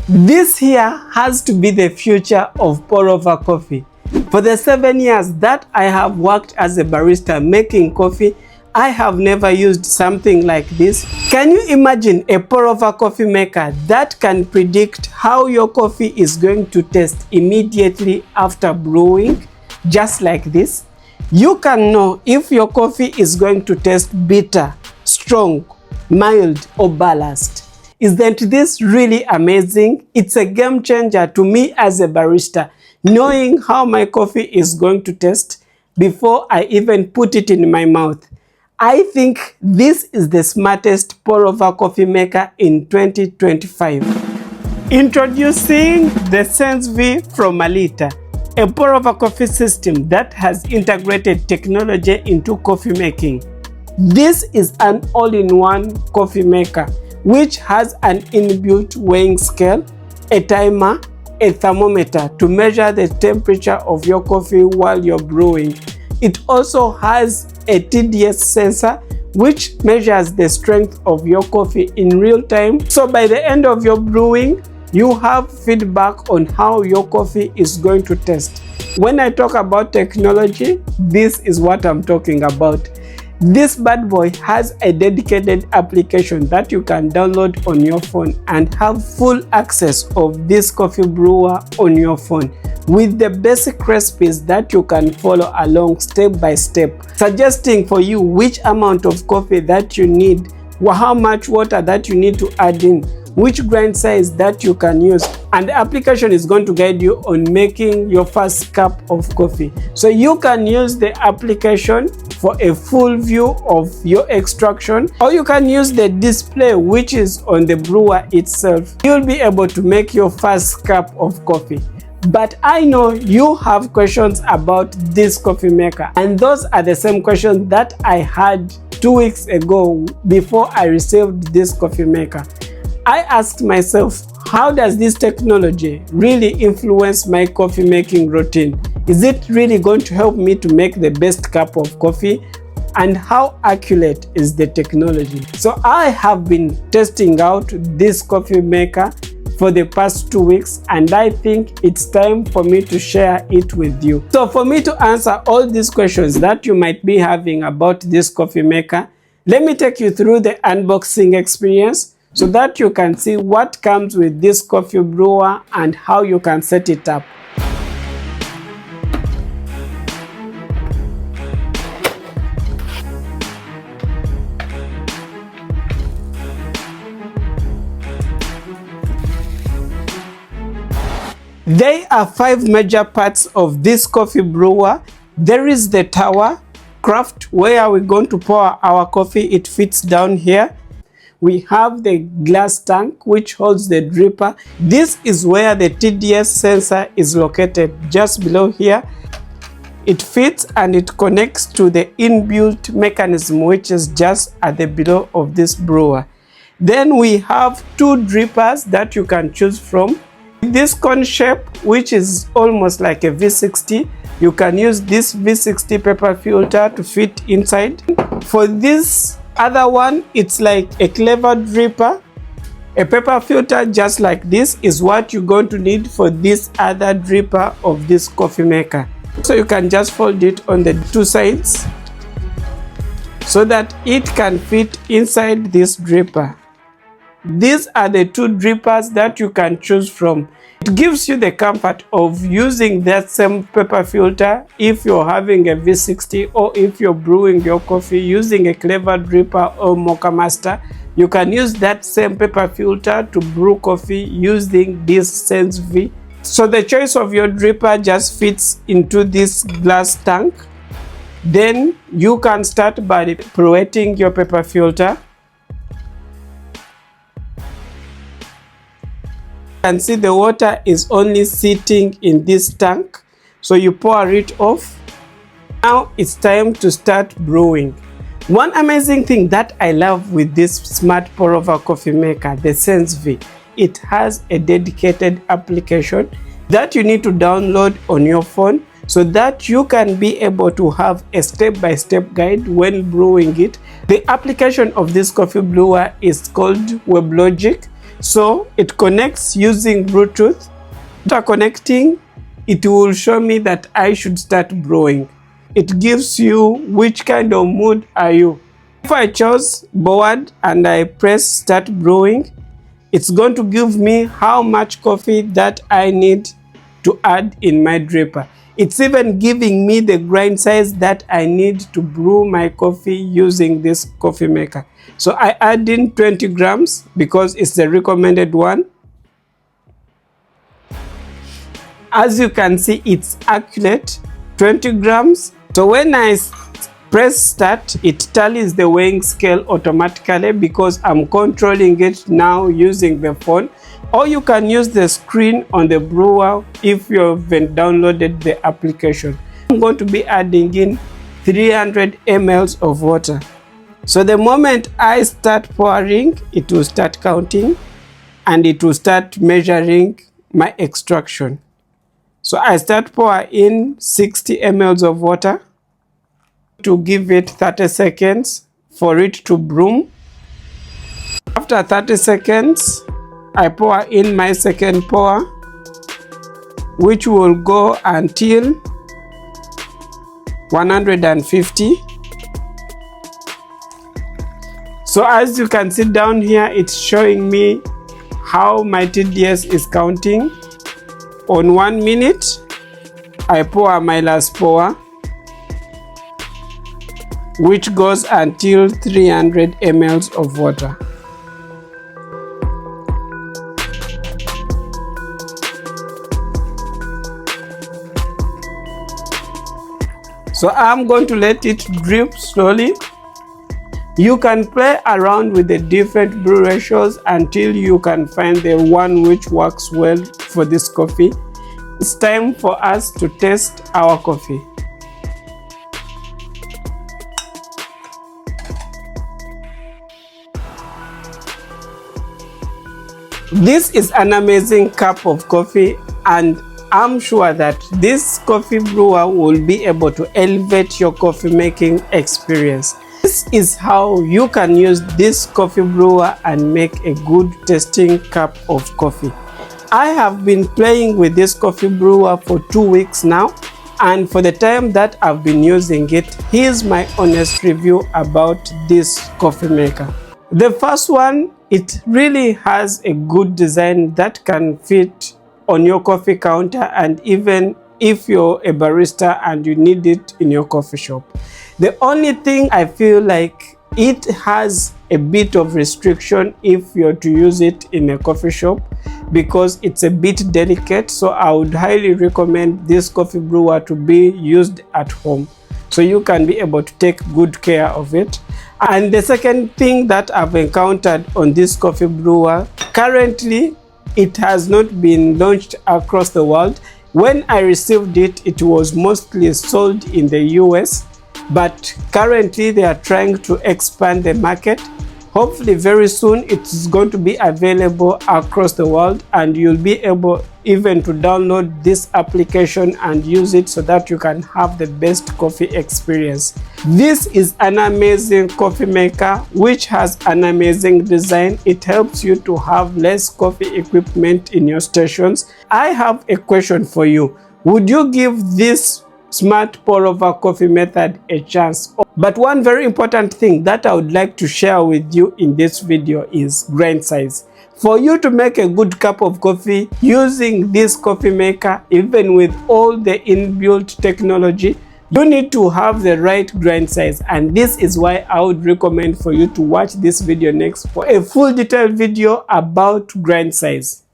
This here has to be the future of pour-over coffee. For the 7 years that I have worked as a barista making coffee, I have never used something like this. Can you imagine a pour-over coffee maker that can predict how your coffee is going to taste immediately after brewing? Just like this. You can know if your coffee is going to taste bitter, strong, mild, or balanced. Isn't this really amazing? It's a game changer to me as a barista, knowing how my coffee is going to taste before I even put it in my mouth. I think this is the smartest pour-over coffee maker in 2025. Introducing the Sens V from Melitta, a pour-over coffee system that has integrated technology into coffee making. This is an all-in-one coffee maker which has an inbuilt weighing scale, a timer, a thermometer to measure the temperature of your coffee while you're brewing. It also has a TDS sensor which measures the strength of your coffee in real time. So by the end of your brewing, you have feedback on how your coffee is going to taste. When I talk about technology, this is what I'm talking about. This bad boy has a dedicated application that you can download on your phone and have full access of this coffee brewer on your phone with the basic recipes that you can follow along step by step, suggesting for you which amount of coffee that you need, how much water that you need to add in, which grind size that you can use, and the application is going to guide you on making your first cup of coffee. So you can use the application for a full view of your extraction, or you can use the display which is on the brewer itself. You'll be able to make your first cup of coffee. But I know you have questions about this coffee maker, and those are the same questions that I had 2 weeks ago before I received this coffee maker. I asked myself, how does this technology really influence my coffee making routine? Is it really going to help me to make the best cup of coffee? And how accurate is the technology? So I have been testing out this coffee maker for the past 2 weeks, and I think it's time for me to share it with you. So for me to answer all these questions that you might be having about this coffee maker, let me take you through the unboxing experience so that you can see what comes with this coffee brewer and how you can set it up. There are 5 major parts of this coffee brewer. There is the tower, craft, where we're going to pour our coffee. It fits down here. We have the glass tank which holds the dripper. This is where the TDS sensor is located, just below here. It fits and it connects to the inbuilt mechanism which is just at the below of this brewer. Then we have 2 drippers that you can choose from. This cone shape, which is almost like a V60, you can use this V60 paper filter to fit inside. For this other one, it's like a clever dripper. A paper filter just like this is what you're going to need for this other dripper of this coffee maker. So you can just fold it on the 2 sides so that it can fit inside this dripper. These are the 2 drippers that you can choose from. It gives you the comfort of using that same paper filter if you're having a V60, or if you're brewing your coffee using a clever dripper or mocha master. You can use that same paper filter to brew coffee using this Sens V. So the choice of your dripper just fits into this glass tank. Then you can start by pre-wetting your paper filter. You can see the water is only sitting in this tank, so you pour it off. Now it's time to start brewing. One amazing thing that I love with this smart pour-over coffee maker, the Sens V, it has a dedicated application that you need to download on your phone so that you can be able to have a step-by-step guide when brewing it. The application of this coffee brewer is called WebLogic. So it connects using Bluetooth. After connecting, it will show me that I should start brewing. It gives you which kind of mood are you. If I chose board and I press start brewing, it's going to give me how much coffee that I need to add in my dripper. It's even giving me the grind size that I need to brew my coffee using this coffee maker. So I add in 20 grams because it's the recommended one. As you can see, it's accurate, 20 grams. So when I press start, it tallies the weighing scale automatically because I'm controlling it now using the phone. Or you can use the screen on the brewer if you haven't downloaded the application. I'm going to be adding in 300 ml of water. So the moment I start pouring, it will start counting and it will start measuring my extraction. So I start pouring in 60 ml of water to give it 30 seconds for it to brew. After 30 seconds, I pour in my second pour, which will go until 150. So as you can see down here, it's showing me how my TDS is counting. On 1 minute, I pour my last pour, which goes until 300 ml of water. So I'm going to let it drip slowly. You can play around with the different brew ratios until you can find the one which works well for this coffee. It's time for us to test our coffee. This is an amazing cup of coffee, and I'm sure that this coffee brewer will be able to elevate your coffee making experience. This is how you can use this coffee brewer and make a good tasting cup of coffee. I have been playing with this coffee brewer for 2 weeks now, and for the time that I've been using it, here's my honest review about this coffee maker. The first one, it really has a good design that can fit on your coffee counter, and even if you're a barista and you need it in your coffee shop. The only thing I feel like it has a bit of restriction if you're to use it in a coffee shop because it's a bit delicate. So I would highly recommend this coffee brewer to be used at home, so you can be able to take good care of it. And the second thing that I've encountered on this coffee brewer, currently it has not been launched across the world. When I received it, it was mostly sold in the US, but currently they are trying to expand the market. Hopefully very soon it's going to be available across the world, and you'll be able even to download this application and use it so that you can have the best coffee experience. This is an amazing coffee maker which has an amazing design. It helps you to have less coffee equipment in your stations. I have a question for you. Would you give this smart pour over coffee method a chance? But one very important thing that I would like to share with you in this video is grind size. For you to make a good cup of coffee using this coffee maker, even with all the inbuilt technology, you need to have the right grind size, and this is why I would recommend for you to watch this video next for a full detailed video about grind size.